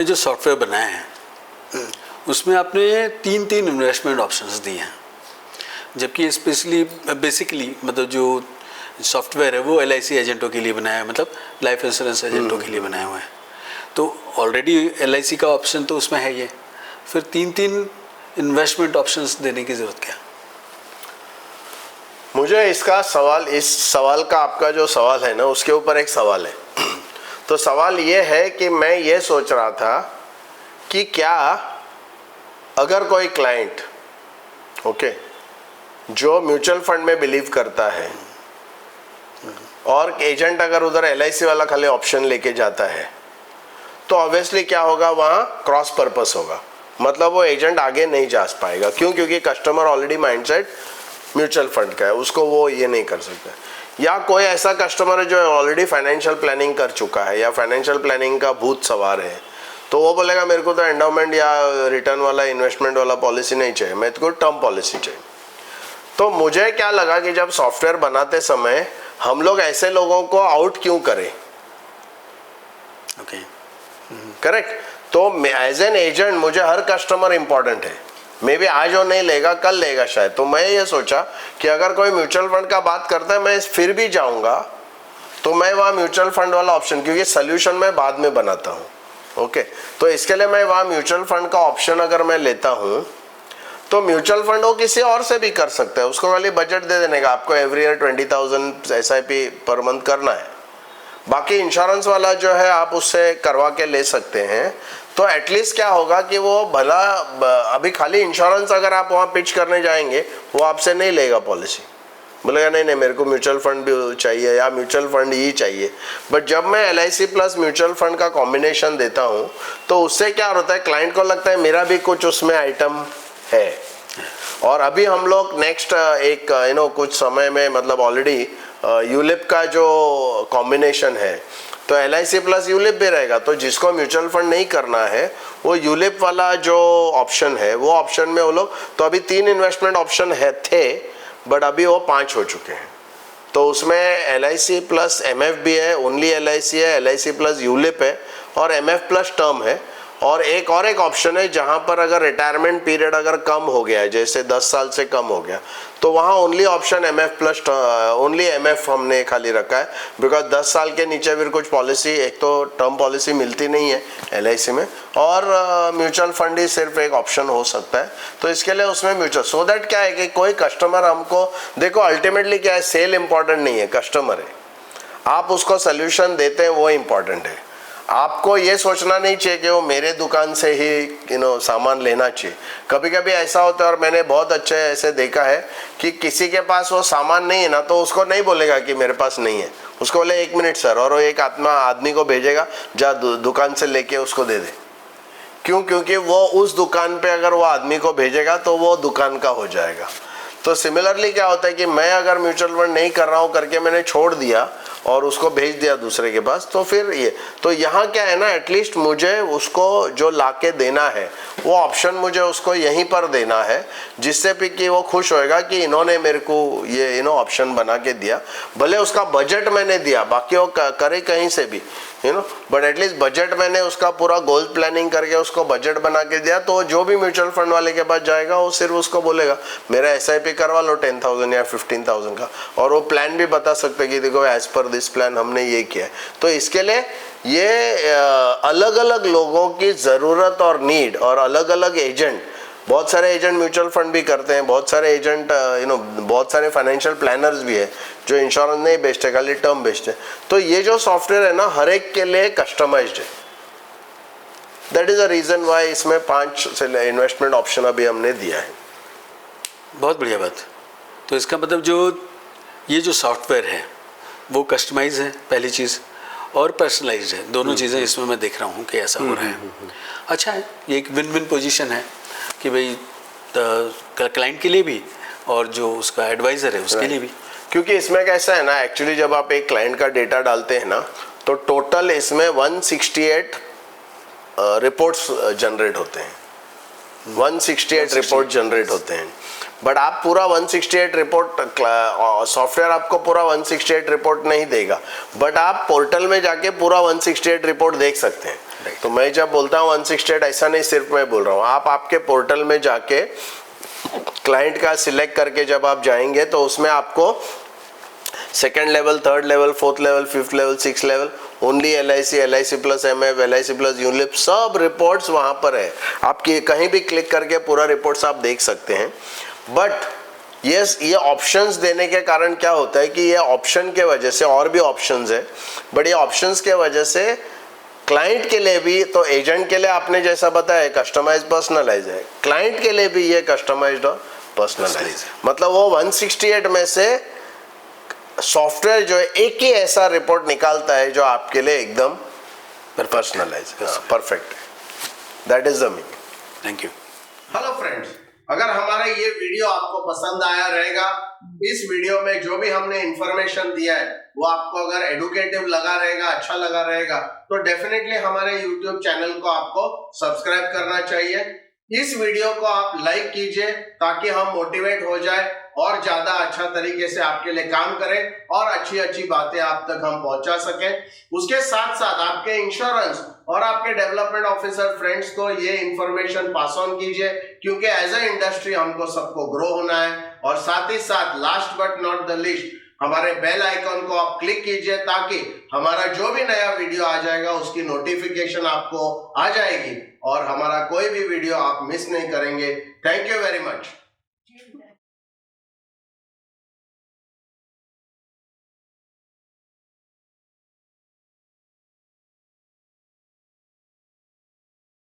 जो सॉफ्टवेयर बनाए हैं उसमें आपने तीन इन्वेस्टमेंट ऑप्शंस दिए हैं, जबकि स्पेशली बेसिकली मतलब जो सॉफ्टवेयर है वो LIC एजेंटों के लिए बनाया है, मतलब लाइफ इंश्योरेंस एजेंटों के लिए बनाए हुए हैं। तो ऑलरेडी LIC का ऑप्शन तो उसमें है, ये फिर तीन इन्वेस्टमेंट ऑप्शंस देने की ज़रूरत क्या? मुझे इसका सवाल, इस सवाल का आपका जो सवाल है ना उसके ऊपर एक सवाल है। तो सवाल ये है कि मैं ये सोच रहा था कि क्या अगर कोई क्लाइंट जो म्यूचुअल फंड में बिलीव करता है और एजेंट अगर उधर LIC वाला खाली ऑप्शन लेके जाता है तो ऑब्वियसली क्या होगा, वहाँ क्रॉस पर्पस होगा, मतलब वो एजेंट आगे नहीं जा पाएगा। क्यों? क्योंकि customer already mindset mutual fund का है, उसको वो ये नहीं कर सकता। या कोई ऐसा कस्टमर है जो ऑलरेडी फाइनेंशियल प्लानिंग कर चुका है या फाइनेंशियल प्लानिंग का भूत सवार है, तो वो बोलेगा मेरे को तो एंडोमेंट या रिटर्न वाला इन्वेस्टमेंट वाला पॉलिसी नहीं चाहिए, मेरे को टर्म पॉलिसी चाहिए। तो मुझे क्या लगा कि जब सॉफ्टवेयर बनाते समय हम लोग ऐसे लोगों को आउट क्यों करें। करेक्ट। तो एज एन एजेंट मुझे हर कस्टमर इंपॉर्टेंट है, मे बी आज वो नहीं लेगा कल लेगा शायद। तो मैं ये सोचा कि अगर कोई म्यूचुअल फंड का बात करता है मैं फिर भी जाऊंगा तो मैं वहाँ म्यूचुअल फंड वाला ऑप्शन, क्योंकि सोल्यूशन मैं बाद में बनाता हूँ। तो इसके लिए मैं वहाँ म्यूचुअल फंड का ऑप्शन अगर मैं लेता हूँ तो म्यूचुअल फंड वो किसी और से भी कर सकता है, उसको खाली बजट दे देने का, आपको every year 20,000 SIP per month करना है। बाकी इंश्योरेंस वाला जो है आप उससे करवा के ले सकते हैं। तो एटलीस्ट क्या होगा कि वो भला, अभी खाली इंश्योरेंस अगर आप वहाँ पिच करने जाएंगे वो आपसे नहीं लेगा पॉलिसी, बोलेगा नहीं मेरे को म्यूचुअल फंड भी चाहिए या म्यूचुअल फंड ही चाहिए। बट जब मैं LIC प्लस म्यूचुअल फंड का कॉम्बिनेशन देता हूँ तो उससे क्या होता है, क्लाइंट को लगता है मेरा भी कुछ उसमें आइटम है। और अभी हम लोग नेक्स्ट एक कुछ समय में, मतलब ऑलरेडी यूलिप का जो कॉम्बिनेशन है तो LIC प्लस यूलिप भी रहेगा। तो जिसको म्यूचुअल फंड नहीं करना है वो यूलिप वाला जो ऑप्शन है वो ऑप्शन में वो लोग, तो अभी 3 इन्वेस्टमेंट ऑप्शन थे बट अभी वो 5 हो चुके हैं। तो उसमें LIC प्लस MF भी है, ओनली LIC है, LIC प्लस यूलिप है और MF प्लस टर्म है। और एक ऑप्शन है जहां पर अगर रिटायरमेंट पीरियड अगर कम हो गया है, जैसे 10 साल से कम हो गया, तो वहां only option MF plus only MF हमने खाली रखा है। बिकॉज 10 साल के नीचे फिर कुछ पॉलिसी, एक तो टर्म पॉलिसी मिलती नहीं है LIC में और म्यूचुअल फंड ही सिर्फ एक ऑप्शन हो सकता है। तो इसके लिए उसमें म्यूचुअल, सो दैट क्या है कि कोई कस्टमर हमको, देखो अल्टीमेटली क्या है, सेल इंपॉर्टेंट नहीं है, कस्टमर है, आप उसको सोल्यूशन देते हैं वो इंपॉर्टेंट है। आपको ये सोचना नहीं चाहिए कि वो मेरे दुकान से ही सामान लेना चाहिए। कभी कभी ऐसा होता है और मैंने बहुत अच्छे ऐसे देखा है कि किसी के पास वो सामान नहीं है ना, तो उसको नहीं बोलेगा कि मेरे पास नहीं है, उसको बोले 1 मिनट सर, और वो एक आदमी को भेजेगा जा दुकान से लेके उसको दे दे। क्यों? क्योंकि वो उस दुकान पे अगर वो आदमी को भेजेगा तो वो दुकान का हो जाएगा। तो सिमिलरली क्या होता है कि मैं अगर म्यूचुअल फंड नहीं कर रहा हूँ करके मैंने छोड़ दिया और उसको भेज दिया दूसरे के पास, तो फिर ये, तो यहाँ क्या है ना, एटलीस्ट मुझे उसको जो लाके देना है वो ऑप्शन मुझे उसको यहीं पर देना है, जिससे भी कि वो खुश होएगा कि इन्होंने मेरे को ये ऑप्शन बना के दिया। भले उसका बजट मैंने दिया, बाकी वो करे कहीं से भी बट एटलीस्ट बजट मैंने उसका पूरा गोल प्लानिंग करके उसको बजट बना के दिया। तो जो भी म्यूचुअल फंड वाले के पास जाएगा वो सिर्फ उसको बोलेगा मेरा SIP करवा लो 10,000 या 15,000 का, और वो प्लान भी बता सकते कि देखो एज पर दिस प्लान हमने ये किया है। तो इसके लिए ये अलग अलग लोगों की ज़रूरत और नीड, और अलग अलग एजेंट, बहुत सारे एजेंट म्यूचुअल फंड भी करते हैं, बहुत सारे एजेंट बहुत सारे फाइनेंशियल प्लानर्स भी है जो इंश्योरेंस नहीं बेचते, खाली टर्म बेचते हैं। तो ये जो सॉफ्टवेयर है ना हर एक के लिए कस्टमाइज्ड है। That is the reason why इसमें 5 इन्वेस्टमेंट ऑप्शन अभी हमने दिया है। बहुत बढ़िया बात। तो इसका मतलब ये जो सॉफ्टवेयर है वो कस्टमाइज है पहली चीज़, और पर्सनलाइज्ड है, दोनों चीज़ें इसमें मैं देख रहा हूँ कि ऐसा हो रहा है। अच्छा है, ये एक विन विन पोजीशन है कि भाई क्लाइंट के लिए भी और जो उसका एडवाइज़र है उसके लिए भी। क्योंकि इसमें कैसा है ना, एक्चुअली जब आप एक क्लाइंट का डेटा डालते हैं ना तो टोटल इसमें 168 रिपोर्ट्स जनरेट होते हैं, 168 रिपोर्ट जनरेट होते हैं। बट आप पूरा 168 रिपोर्ट, सॉफ्टवेयर आपको पूरा 168 रिपोर्ट नहीं देगा, बट आप पोर्टल में जाके पूरा 168 रिपोर्ट देख सकते हैं। तो मैं जब बोलता हूँ 168 ऐसा नहीं सिर्फ मैं बोल रहा हूँ, आप आपके पोर्टल में जाके क्लाइंट का सिलेक्ट करके जब आप जाएंगे तो उसमें आपको second level, third level, fourth level, fifth level, six level, only LIC plus MF, LIC plus ULIP, सब रिपोर्ट्स वहाँ पर है। आप कहीं भी क्लिक करके पूरा रिपोर्ट्स आप देख सकते हैं। बट ये ऑप्शंस देने के कारण क्या होता है कि ये ऑप्शन के वजह से, और भी ऑप्शंस है, बट ये ऑप्शंस के वजह से क्लाइंट के लिए भी, तो एजेंट के लिए आपने जैसा बताया कस्टमाइज पर्सनलाइज है, क्लाइंट के लिए भी ये कस्टमाइज्ड और पर्सनलाइज, मतलब वो 168 में से सॉफ्टवेयर जो है एक ही ऐसा रिपोर्ट निकालता है जो आपके लिए एकदम पर्सनलाइज, परफेक्ट है। That is the meaning. Thank you. Hello friends, अगर हमारा ये वीडियो आपको पसंद आया रहेगा, इस वीडियो में जो भी हमने इंफॉर्मेशन दिया है वो आपको अगर एडुकेटिव लगा रहेगा, अच्छा लगा रहेगा, तो डेफिनेटली हमारे यूट्यूब चैनल को आपको सब्सक्राइब करना चाहिए। इस वीडियो को आप लाइक कीजिए ताकि हम मोटिवेट हो जाए और ज्यादा अच्छा तरीके से आपके लिए काम करें और अच्छी अच्छी बातें आप तक हम पहुंचा सकें। उसके साथ साथ आपके इंश्योरेंस और आपके डेवलपमेंट ऑफिसर फ्रेंड्स को ये इंफॉर्मेशन पास ऑन कीजिए, क्योंकि एज ए इंडस्ट्री हमको सबको ग्रो होना है। और साथ ही साथ last but not the least, हमारे बेल आइकन को आप क्लिक कीजिए ताकि हमारा जो भी नया वीडियो आ जाएगा उसकी नोटिफिकेशन आपको आ जाएगी और हमारा कोई भी वीडियो आप मिस नहीं करेंगे। Thank you very much.